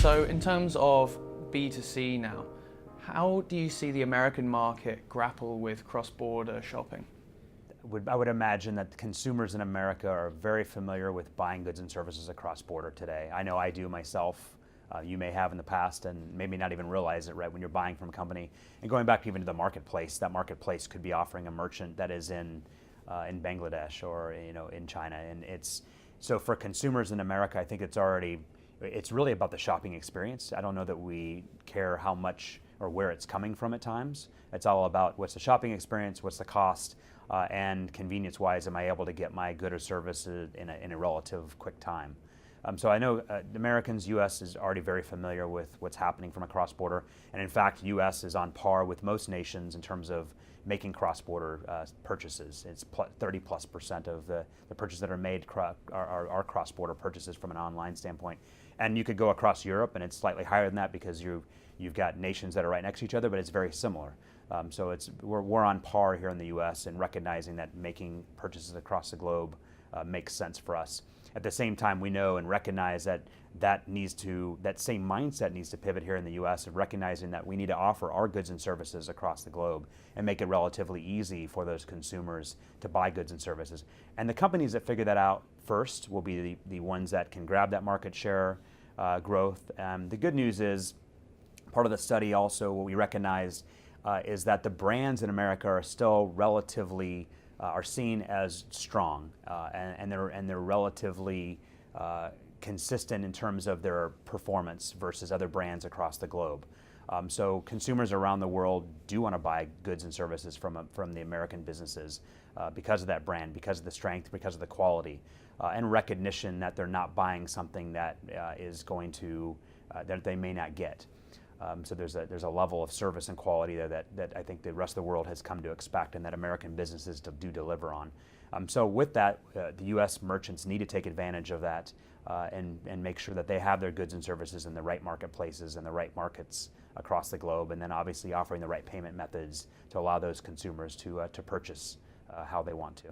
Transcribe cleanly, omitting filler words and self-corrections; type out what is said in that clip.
So in terms of B2C now, how do you see the American market grapple with cross-border shopping? I would imagine that consumers in America are very familiar with buying goods and services across border today. I know I do myself. You may have in the past and maybe not even realize it, right, when you're buying from a company. And going back even to the marketplace, that marketplace could be offering a merchant that is in Bangladesh or in China. And so for consumers in America, I think it's really about the shopping experience. I don't know that we care how much or where it's coming from at times. It's all about what's the shopping experience, what's the cost, and convenience-wise, am I able to get my good or service in a relative quick time? So I know Americans, U.S. is already very familiar with what's happening from a cross-border, and in fact, U.S. is on par with most nations in terms of making cross-border purchases. It's 30+% of the purchases that are made are cross-border purchases from an online standpoint. And you could go across Europe, and it's slightly higher than that because you've got nations that are right next to each other, but it's very similar. So we're on par here in the U.S. and recognizing that making purchases across the globe makes sense for us. At the same time, we know and recognize that that same mindset needs to pivot here in the U.S. of recognizing that we need to offer our goods and services across the globe and make it relatively easy for those consumers to buy goods and services. And the companies that figure that out first will be the ones that can grab that market share growth. The good news is, part of the study also, what we recognize is that the brands in America are still relatively are seen as strong, and they're relatively consistent in terms of their performance versus other brands across the globe. So consumers around the world do want to buy goods and services from the American businesses because of that brand, because of the strength, because of the quality, and recognition that they're not buying something that is going to that they may not get. So there's a level of service and quality there that I think the rest of the world has come to expect and that American businesses do deliver on. So with that, the U.S. merchants need to take advantage of that and make sure that they have their goods and services in the right marketplaces and the right markets across the globe, and then obviously offering the right payment methods to allow those consumers to purchase how they want to.